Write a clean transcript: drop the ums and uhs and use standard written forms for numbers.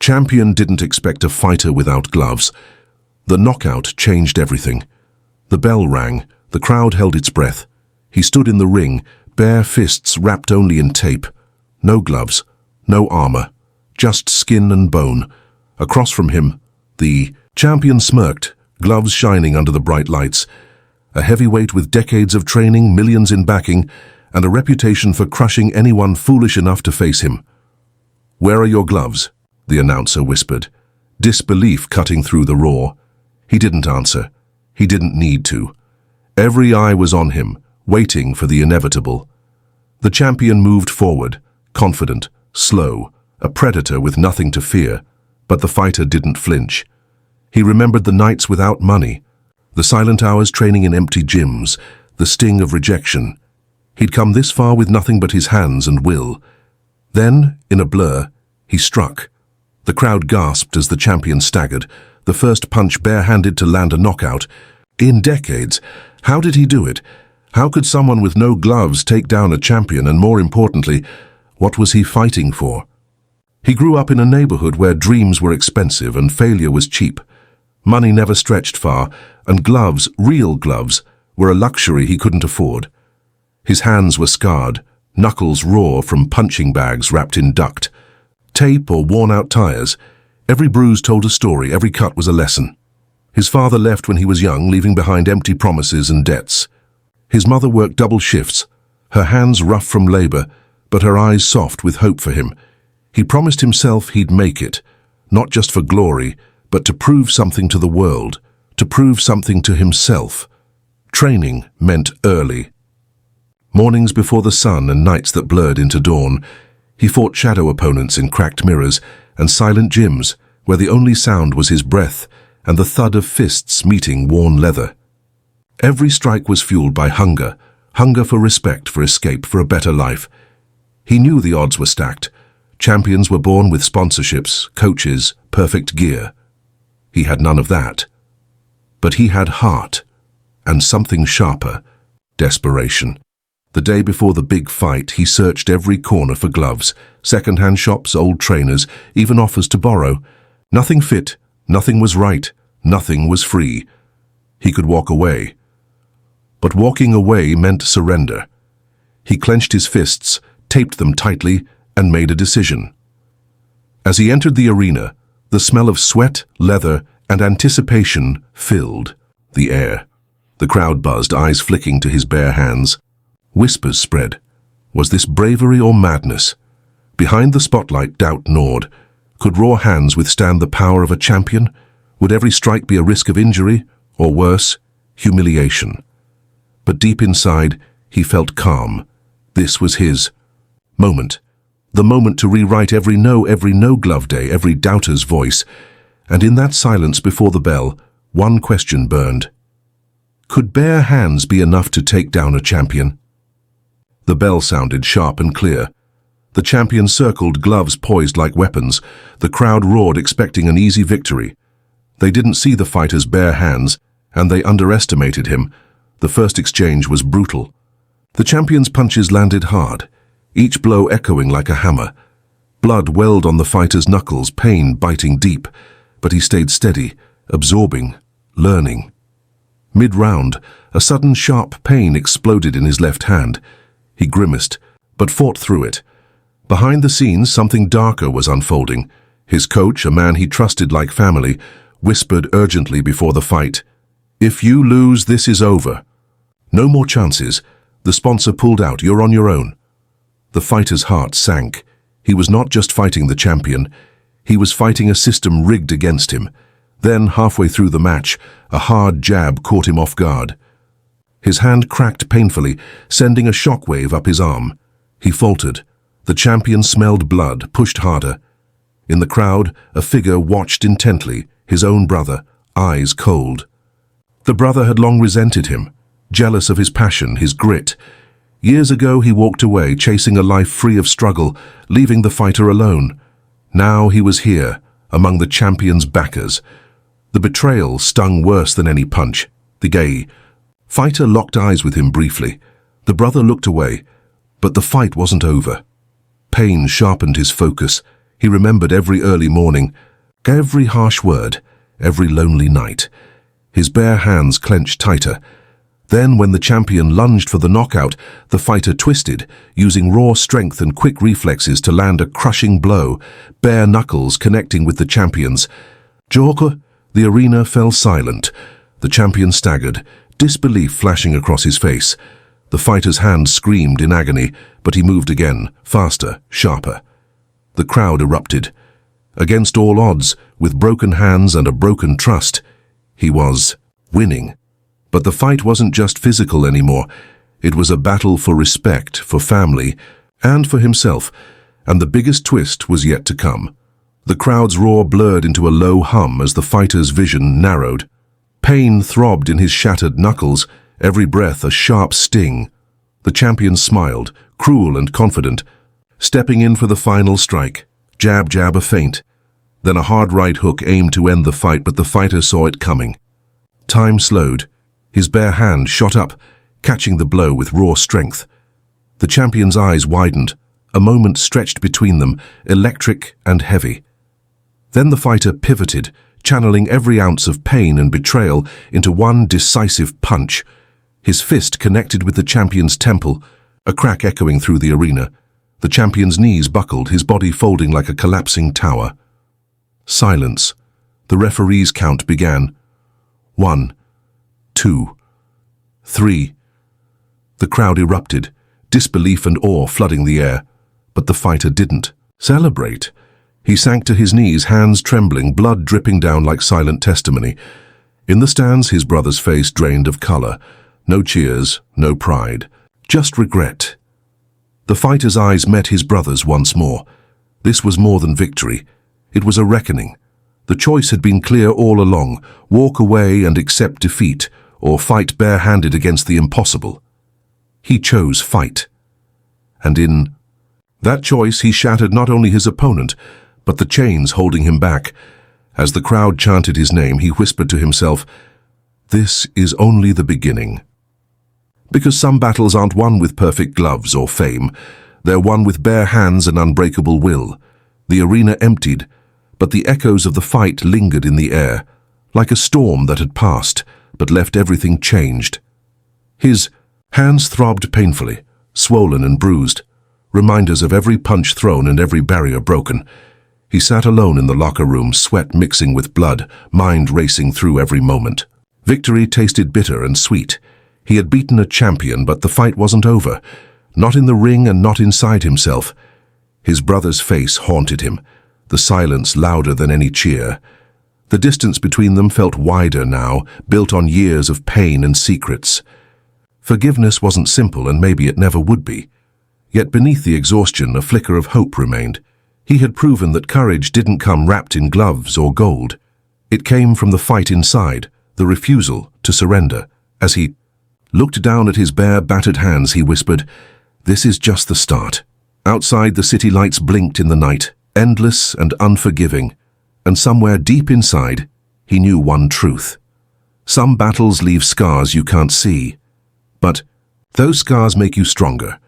Champion didn't expect a fighter without gloves. The knockout changed everything. The bell rang, the crowd held its breath. He stood in the ring, bare fists wrapped only in tape. No gloves, no armor, just skin and bone. Across from him, the champion smirked, gloves shining under the bright lights. A heavyweight with decades of training, millions in backing, and a reputation for crushing anyone foolish enough to face him. "Where are your gloves?" the announcer whispered, disbelief cutting through the roar. He didn't answer. He didn't need to. Every eye was on him, waiting for the inevitable. The champion moved forward, confident, slow, a predator with nothing to fear, but the fighter didn't flinch. He remembered the nights without money, the silent hours training in empty gyms, the sting of rejection. He'd come this far with nothing but his hands and will. Then, in a blur, he struck. The crowd gasped as the champion staggered, the first punch barehanded to land a knockout. In decades, how did he do it? How could someone with no gloves take down a champion, and more importantly, what was he fighting for? He grew up in a neighborhood where dreams were expensive and failure was cheap. Money never stretched far, and gloves, real gloves, were a luxury he couldn't afford. His hands were scarred, knuckles raw from punching bags wrapped in duct. Tape or worn-out tires. Every bruise told a story, every cut was a lesson. His father left when he was young, leaving behind empty promises and debts. His mother worked double shifts, her hands rough from labor, but her eyes soft with hope for him. He promised himself he'd make it, not just for glory, but to prove something to the world, to prove something to himself. Training meant early. Mornings before the sun and nights that blurred into dawn, he fought shadow opponents in cracked mirrors and silent gyms where the only sound was his breath and the thud of fists meeting worn leather. Every strike was fueled by hunger, hunger for respect, for escape, for a better life. He knew the odds were stacked. Champions were born with sponsorships, coaches, perfect gear. He had none of that. But he had heart, and something sharper, desperation. The day before the big fight, he searched every corner for gloves, second-hand shops, old trainers, even offers to borrow. Nothing fit, nothing was right, nothing was free. He could walk away. But walking away meant surrender. He clenched his fists, taped them tightly, and made a decision. As he entered the arena, the smell of sweat, leather, and anticipation filled the air. The crowd buzzed, eyes flicking to his bare hands. Whispers spread. Was this bravery or madness? Behind the spotlight, doubt gnawed. Could raw hands withstand the power of a champion? Would every strike be a risk of injury, or worse, humiliation? But deep inside, he felt calm. This was his moment. The moment to rewrite every no glove day, every doubter's voice. And in that silence before the bell, one question burned. Could bare hands be enough to take down a champion? The bell sounded sharp and clear. The champion circled, gloves poised like weapons. The crowd roared, expecting an easy victory. They didn't see the fighter's bare hands, and they underestimated him. The first exchange was brutal. The champion's punches landed hard, each blow echoing like a hammer. Blood welled on the fighter's knuckles, pain biting deep, but he stayed steady, absorbing, learning. Mid-round, a sudden sharp pain exploded in his left hand. He grimaced, but fought through it. Behind the scenes, something darker was unfolding. His coach, a man he trusted like family, whispered urgently before the fight, "If you lose, this is over. No more chances." The sponsor pulled out, "You're on your own." The fighter's heart sank. He was not just fighting the champion. He was fighting a system rigged against him. Then, halfway through the match, a hard jab caught him off guard. His hand cracked painfully, sending a shockwave up his arm. He faltered. The champion smelled blood, pushed harder. In the crowd, a figure watched intently, his own brother, eyes cold. The brother had long resented him, jealous of his passion, his grit. Years ago he walked away, chasing a life free of struggle, leaving the fighter alone. Now he was here, among the champion's backers. The betrayal stung worse than any punch. The fighter locked eyes with him briefly. The brother looked away, but the fight wasn't over. Pain sharpened his focus. He remembered every early morning, every harsh word, every lonely night. His bare hands clenched tighter. Then, when the champion lunged for the knockout, the fighter twisted, using raw strength and quick reflexes to land a crushing blow, bare knuckles connecting with the champion's. Joker, the arena fell silent. The champion staggered, disbelief flashing across his face. The fighter's hand screamed in agony, but he moved again, faster, sharper. The crowd erupted. Against all odds, with broken hands and a broken trust, he was winning. But the fight wasn't just physical anymore. It was a battle for respect, for family, and for himself, and the biggest twist was yet to come. The crowd's roar blurred into a low hum as the fighter's vision narrowed. Pain throbbed in his shattered knuckles, every breath a sharp sting. The champion smiled, cruel and confident, stepping in for the final strike. Jab, jab, a feint. Then a hard right hook aimed to end the fight, but the fighter saw it coming. Time slowed. His bare hand shot up, catching the blow with raw strength. The champion's eyes widened. A moment stretched between them, electric and heavy. Then the fighter pivoted, channeling every ounce of pain and betrayal into one decisive punch. His fist connected with the champion's temple, a crack echoing through the arena. The champion's knees buckled, his body folding like a collapsing tower. Silence. The referee's count began. 1, 2, 3. The crowd erupted, disbelief and awe flooding the air. But the fighter didn't celebrate. He sank to his knees, hands trembling, blood dripping down like silent testimony. In the stands, his brother's face drained of color. No cheers, no pride, just regret. The fighter's eyes met his brother's once more. This was more than victory. It was a reckoning. The choice had been clear all along: walk away and accept defeat, or fight bare-handed against the impossible. He chose fight. And in that choice, he shattered not only his opponent, but the chains holding him back. As the crowd chanted his name, he whispered to himself, "This is only the beginning." Because some battles aren't won with perfect gloves or fame. They're won with bare hands and unbreakable will. The arena emptied, but the echoes of the fight lingered in the air, like a storm that had passed, but left everything changed. His hands throbbed painfully, swollen and bruised, reminders of every punch thrown and every barrier broken. He sat alone in the locker room, sweat mixing with blood, mind racing through every moment. Victory tasted bitter and sweet. He had beaten a champion, but the fight wasn't over. Not in the ring and not inside himself. His brother's face haunted him, the silence louder than any cheer. The distance between them felt wider now, built on years of pain and secrets. Forgiveness wasn't simple, and maybe it never would be. Yet beneath the exhaustion, a flicker of hope remained. He had proven that courage didn't come wrapped in gloves or gold. It came from the fight inside, the refusal to surrender. As he looked down at his bare, battered hands, he whispered, "This is just the start." Outside, the city lights blinked in the night, endless and unforgiving. And somewhere deep inside, he knew one truth. Some battles leave scars you can't see. But those scars make you stronger.